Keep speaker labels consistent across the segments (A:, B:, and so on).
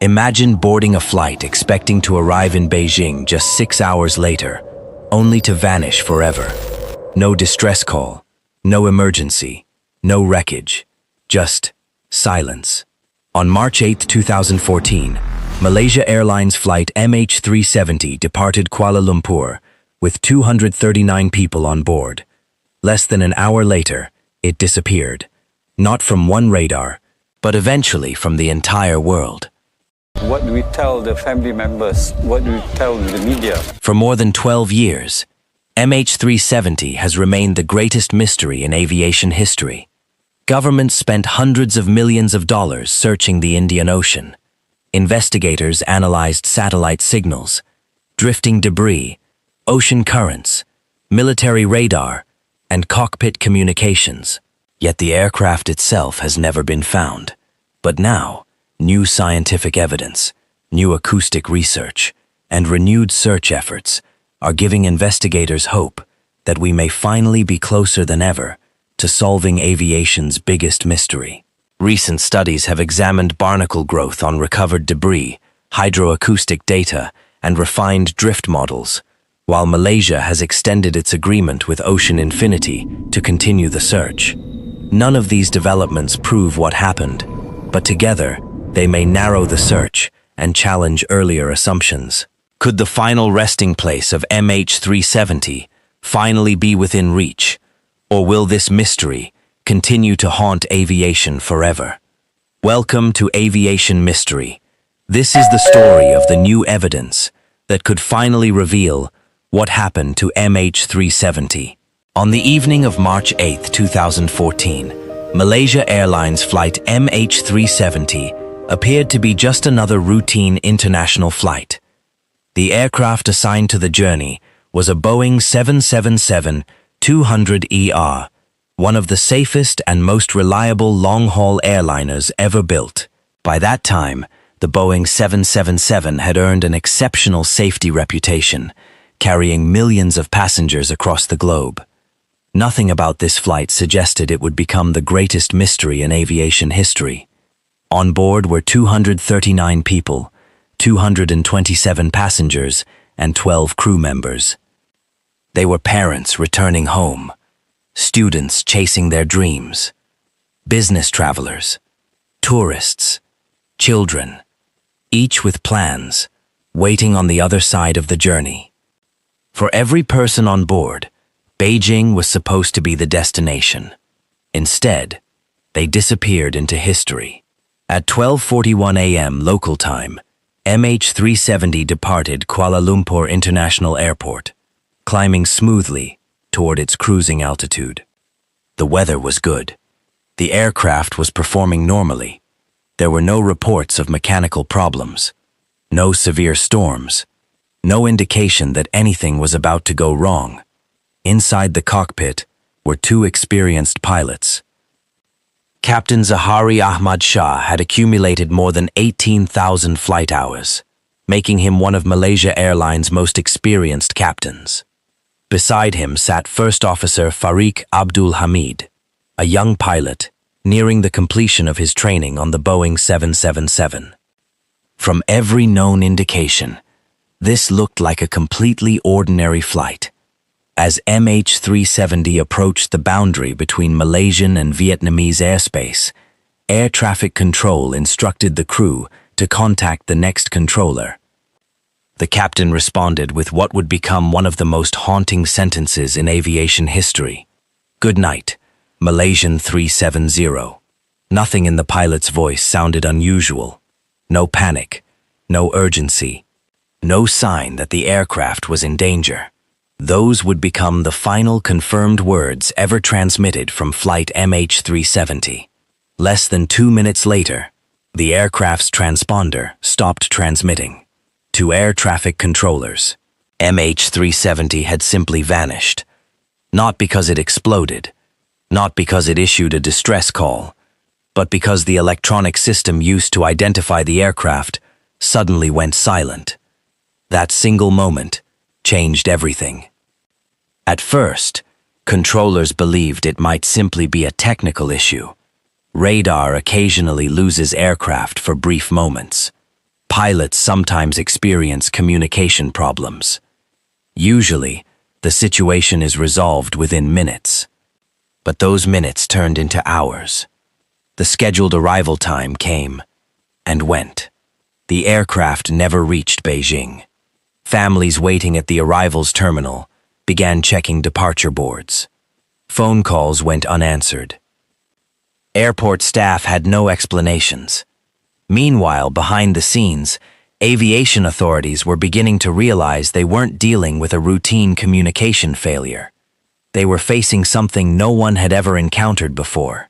A: Imagine boarding a flight expecting to arrive in Beijing just 6 hours later, only to vanish forever. No distress call, no emergency, no wreckage, just silence. On March 8, 2014, Malaysia Airlines Flight MH370 departed Kuala Lumpur with 239 people on board. Less than an hour later, it disappeared, not from one radar, but eventually from the entire world.
B: What do we tell the family members? What do we tell the media?
A: For more than 12 years, MH370 has remained the greatest mystery in aviation history. Governments spent hundreds of millions of dollars searching the Indian Ocean. Investigators analyzed satellite signals, drifting debris, ocean currents, military radar, and cockpit communications. Yet the aircraft itself has never been found. But now, new scientific evidence, new acoustic research, and renewed search efforts are giving investigators hope that we may finally be closer than ever to solving aviation's biggest mystery. Recent studies have examined barnacle growth on recovered debris, hydroacoustic data, and refined drift models, while Malaysia has extended its agreement with Ocean Infinity to continue the search. None of these developments prove what happened, but together, they may narrow the search and challenge earlier assumptions. Could the final resting place of MH370 finally be within reach, or will this mystery continue to haunt aviation forever? Welcome to Aviation Mystery. This is the story of the new evidence that could finally reveal what happened to MH370. On the evening of March 8, 2014, Malaysia Airlines Flight MH370 appeared to be just another routine international flight. The aircraft assigned to the journey was a Boeing 777-200ER, one of the safest and most reliable long-haul airliners ever built. By that time, the Boeing 777 had earned an exceptional safety reputation, carrying millions of passengers across the globe. Nothing about this flight suggested it would become the greatest mystery in aviation history. On board were 239 people, 227 passengers, and 12 crew members. They were parents returning home, students chasing their dreams, business travelers, tourists, children, each with plans, waiting on the other side of the journey. For every person on board, Beijing was supposed to be the destination. Instead, they disappeared into history. At 12:41 a.m. local time, MH370 departed Kuala Lumpur International Airport, climbing smoothly toward its cruising altitude. The weather was good. The aircraft was performing normally. There were no reports of mechanical problems, no severe storms, no indication that anything was about to go wrong. Inside the cockpit were two experienced pilots. Captain Zahari Ahmad Shah had accumulated more than 18,000 flight hours, making him one of Malaysia Airlines' most experienced captains. Beside him sat First Officer Fariq Abdul Hamid, a young pilot nearing the completion of his training on the Boeing 777. From every known indication, this looked like a completely ordinary flight. As MH370 approached the boundary between Malaysian and Vietnamese airspace, air traffic control instructed the crew to contact the next controller. The captain responded with what would become one of the most haunting sentences in aviation history. "Good night, Malaysian 370. Nothing in the pilot's voice sounded unusual. No panic, no urgency, no sign that the aircraft was in danger. Those would become the final confirmed words ever transmitted from flight MH370. Less than 2 minutes later, the aircraft's transponder stopped transmitting. To air traffic controllers, MH370 had simply vanished. Not because it exploded, not because it issued a distress call, but because the electronic system used to identify the aircraft suddenly went silent. That single moment changed everything. At first, controllers believed it might simply be a technical issue. Radar occasionally loses aircraft for brief moments. pilots sometimes experience communication problems. Usually, the situation is resolved within minutes. But those minutes turned into hours. The scheduled arrival time came and went. The aircraft never reached Beijing. Families waiting at the arrivals terminal began checking departure boards. Phone calls went unanswered. Airport staff had no explanations. Meanwhile, behind the scenes, aviation authorities were beginning to realize they weren't dealing with a routine communication failure. They were facing something no one had ever encountered before.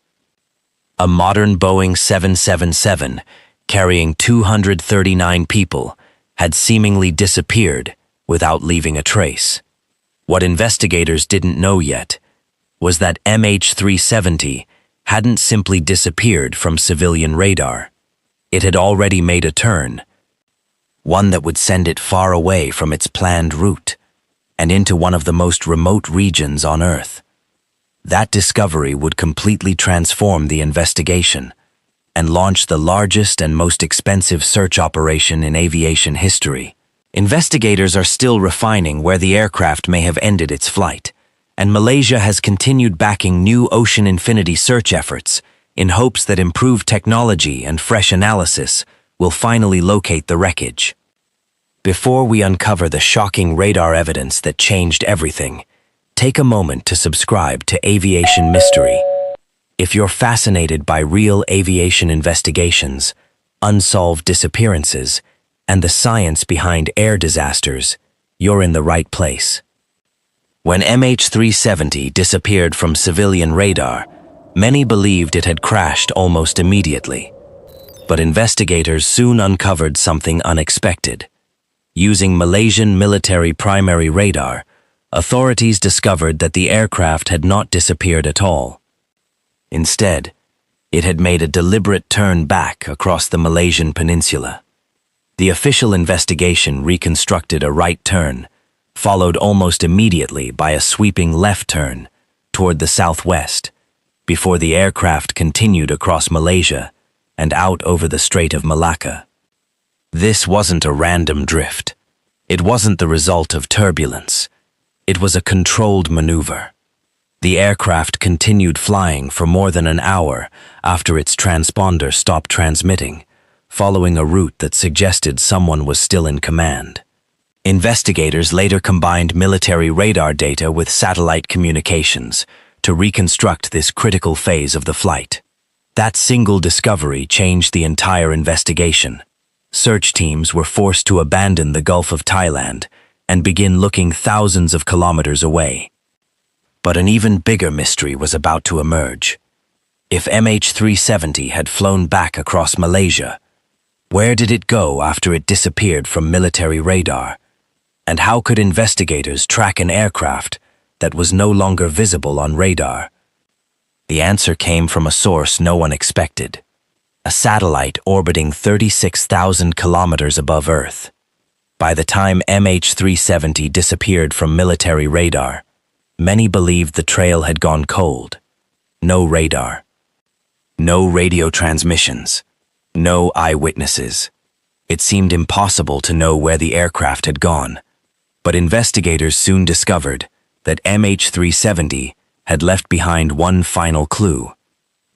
A: A modern Boeing 777, carrying 239 people, had seemingly disappeared without leaving a trace. What investigators didn't know yet was that MH370 hadn't simply disappeared from civilian radar. It had already made a turn, one that would send it far away from its planned route and into one of the most remote regions on Earth. That discovery would completely transform the investigation and launch the largest and most expensive search operation in aviation history. Investigators are still refining where the aircraft may have ended its flight, and Malaysia has continued backing new ocean infinity search efforts in hopes that improved technology and fresh analysis will finally locate the wreckage. Before we uncover the shocking radar evidence that changed everything, take a moment to subscribe to Aviation Mystery. If you're fascinated by real aviation investigations, unsolved disappearances, and the science behind air disasters, you're in the right place. When MH370 disappeared from civilian radar, many believed it had crashed almost immediately. But investigators soon uncovered something unexpected. Using Malaysian military primary radar, authorities discovered that the aircraft had not disappeared at all. Instead, it had made a deliberate turn back across the Malaysian peninsula. The official investigation reconstructed a right turn, followed almost immediately by a sweeping left turn toward the southwest, before the aircraft continued across Malaysia and out over the Strait of Malacca. This wasn't a random drift. It wasn't the result of turbulence. It was a controlled maneuver. The aircraft continued flying for more than an hour after its transponder stopped transmitting, following a route that suggested someone was still in command. Investigators later combined military radar data with satellite communications to reconstruct this critical phase of the flight. That single discovery changed the entire investigation. Search teams were forced to abandon the Gulf of Thailand and begin looking thousands of kilometers away. But an even bigger mystery was about to emerge. If MH370 had flown back across Malaysia, where did it go after it disappeared from military radar? And how could investigators track an aircraft that was no longer visible on radar? The answer came from a source no one expected: a satellite orbiting 36,000 kilometers above Earth. By the time MH370 disappeared from military radar, many believed the trail had gone cold. No radar, no radio transmissions, no eyewitnesses. It seemed impossible to know where the aircraft had gone. But investigators soon discovered that MH370 had left behind one final clue,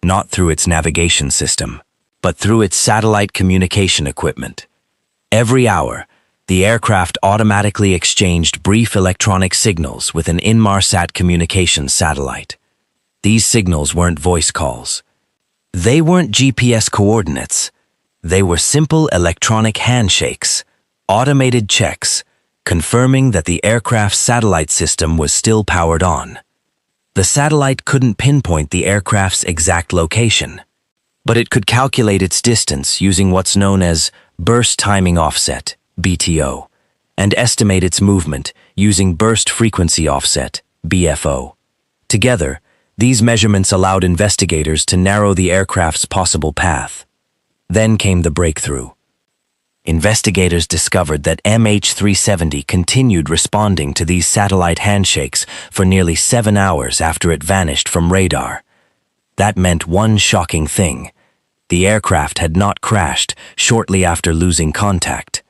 A: not through its navigation system, but through its satellite communication equipment. Every hour, the aircraft automatically exchanged brief electronic signals with an Inmarsat communications satellite. These signals weren't voice calls. They weren't GPS coordinates. They were simple electronic handshakes, automated checks, confirming that the aircraft's satellite system was still powered on. The satellite couldn't pinpoint the aircraft's exact location, but it could calculate its distance using what's known as burst timing offset, BTO, and estimate its movement using burst frequency offset, BFO. Together, these measurements allowed investigators to narrow the aircraft's possible path. Then came the breakthrough. Investigators discovered that MH370 continued responding to these satellite handshakes for nearly 7 hours after it vanished from radar. That meant one shocking thing. The aircraft had not crashed shortly after losing contact.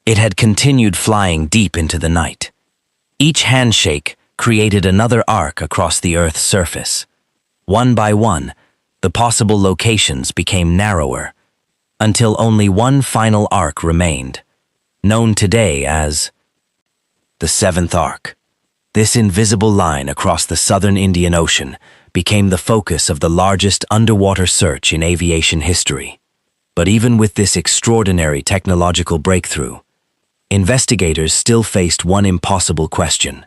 A: It had continued flying deep into the night. Each handshake created another arc across the Earth's surface. One by one, the possible locations became narrower, until only one final arc remained, known today as the seventh arc. This invisible line across the southern Indian Ocean became the focus of the largest underwater search in aviation history. But even with this extraordinary technological breakthrough, investigators still faced one impossible question.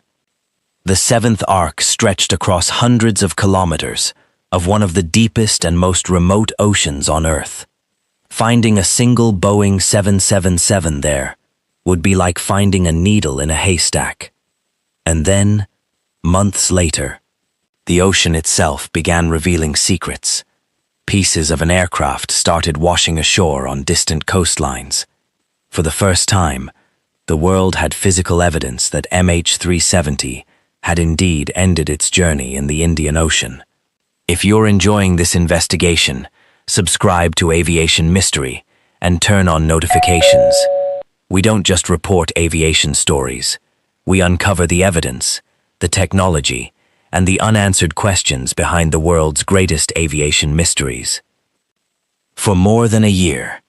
A: The seventh arc stretched across hundreds of kilometers of one of the deepest and most remote oceans on Earth. Finding a single Boeing 777 there would be like finding a needle in a haystack. And then, months later, the ocean itself began revealing secrets. Pieces of an aircraft started washing ashore on distant coastlines. For the first time, the world had physical evidence that MH370 had indeed ended its journey in the Indian Ocean. If you're enjoying this investigation, subscribe to Aviation Mystery and turn on notifications. We don't just report aviation stories. We uncover the evidence, the technology, and the unanswered questions behind the world's greatest aviation mysteries. For more than a year,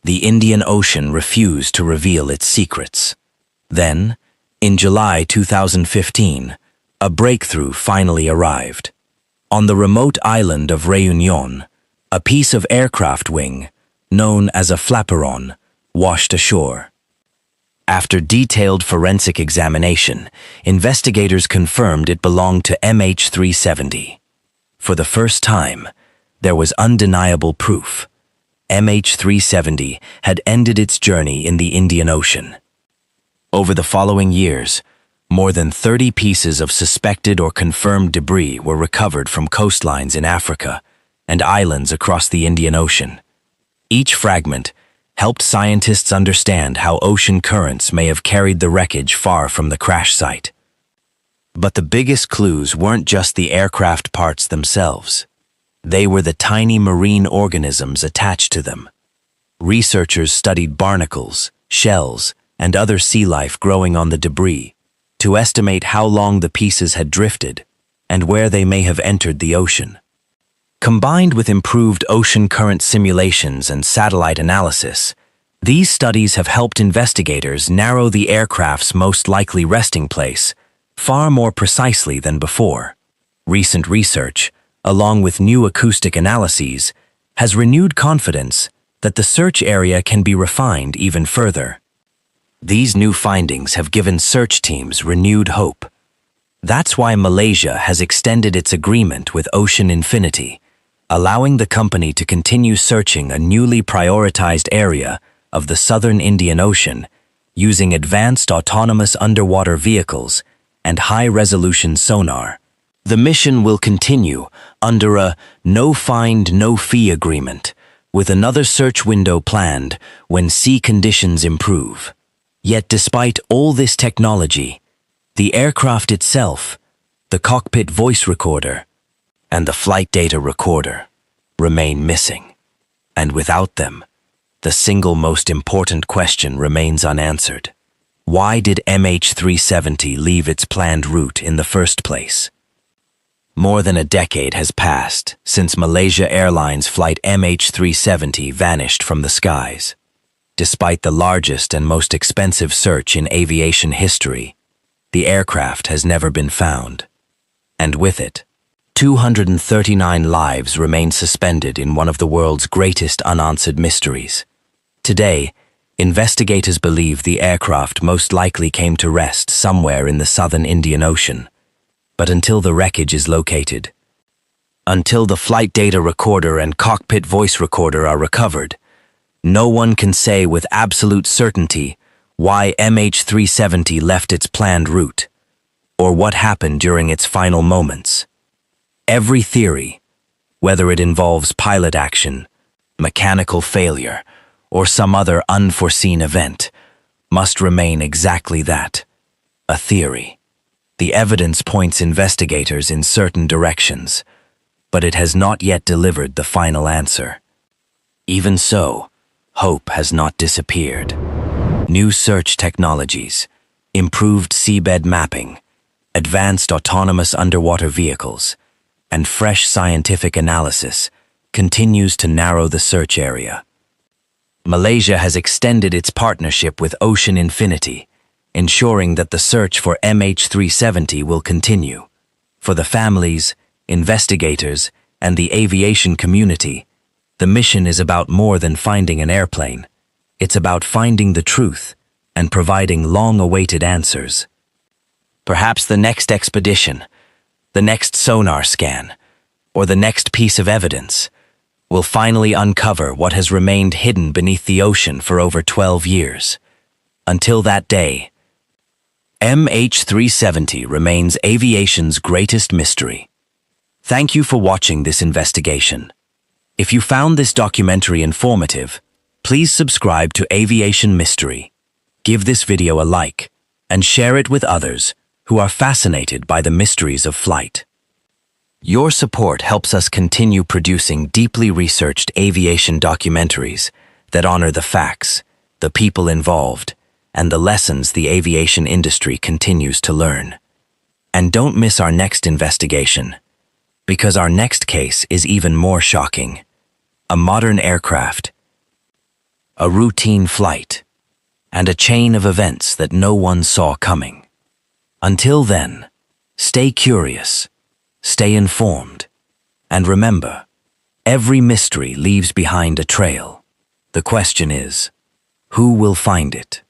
A: the Indian Ocean refused to reveal its secrets. Then, in July 2015, a breakthrough finally arrived. On the remote island of Réunion, a piece of aircraft wing, known as a flaperon, washed ashore. After detailed forensic examination, investigators confirmed it belonged to MH370. For the first time, there was undeniable proof. MH370 had ended its journey in the Indian Ocean. Over the following years, more than 30 pieces of suspected or confirmed debris were recovered from coastlines in Africa and islands across the Indian Ocean. Each fragment helped scientists understand how ocean currents may have carried the wreckage far from the crash site. But the biggest clues weren't just the aircraft parts themselves. They were the tiny marine organisms attached to them. Researchers studied barnacles, shells, and other sea life growing on the debris to estimate how long the pieces had drifted and where they may have entered the ocean. Combined with improved ocean current simulations and satellite analysis, these studies have helped investigators narrow the aircraft's most likely resting place far more precisely than before. Recent research, along with new acoustic analyses, has renewed confidence that the search area can be refined even further. These new findings have given search teams renewed hope. That's why Malaysia has extended its agreement with Ocean Infinity, allowing the company to continue searching a newly prioritized area of the southern Indian Ocean using advanced autonomous underwater vehicles and high-resolution sonar. The mission will continue under a no-find, no-fee agreement, with another search window planned when sea conditions improve. Yet despite all this technology, the aircraft itself, the cockpit voice recorder, and the flight data recorder remain missing. And without them, the single most important question remains unanswered. Why did MH370 leave its planned route in the first place? More than a decade has passed since Malaysia Airlines Flight MH370 vanished from the skies. Despite the largest and most expensive search in aviation history, the aircraft has never been found. And with it, 239 lives remain suspended in one of the world's greatest unanswered mysteries. Today, investigators believe the aircraft most likely came to rest somewhere in the southern Indian Ocean. But until the wreckage is located, until the flight data recorder and cockpit voice recorder are recovered, no one can say with absolute certainty why MH370 left its planned route, or what happened during its final moments. Every theory, whether it involves pilot action, mechanical failure, or some other unforeseen event, must remain exactly that, a theory. The evidence points investigators in certain directions, but it has not yet delivered the final answer. Even so, hope has not disappeared. New search technologies, improved seabed mapping, advanced autonomous underwater vehicles, and fresh scientific analysis continues to narrow the search area. Malaysia has extended its partnership with Ocean Infinity, ensuring that the search for MH370 will continue. For the families, investigators, and the aviation community, the mission is about more than finding an airplane. It's about finding the truth and providing long-awaited answers. Perhaps the next expedition, the next sonar scan, or the next piece of evidence will finally uncover what has remained hidden beneath the ocean for over 12 years. Until that day, MH370 remains aviation's greatest mystery. Thank you for watching this investigation. If you found this documentary informative, please subscribe to Aviation Mystery. Give this video a like and share it with others who are fascinated by the mysteries of flight. Your support helps us continue producing deeply researched aviation documentaries that honor the facts, the people involved, and the lessons the aviation industry continues to learn. And don't miss our next investigation, because our next case is even more shocking. A modern aircraft, a routine flight, and a chain of events that no one saw coming. Until then, stay curious, stay informed, and remember, every mystery leaves behind a trail. The question is, who will find it?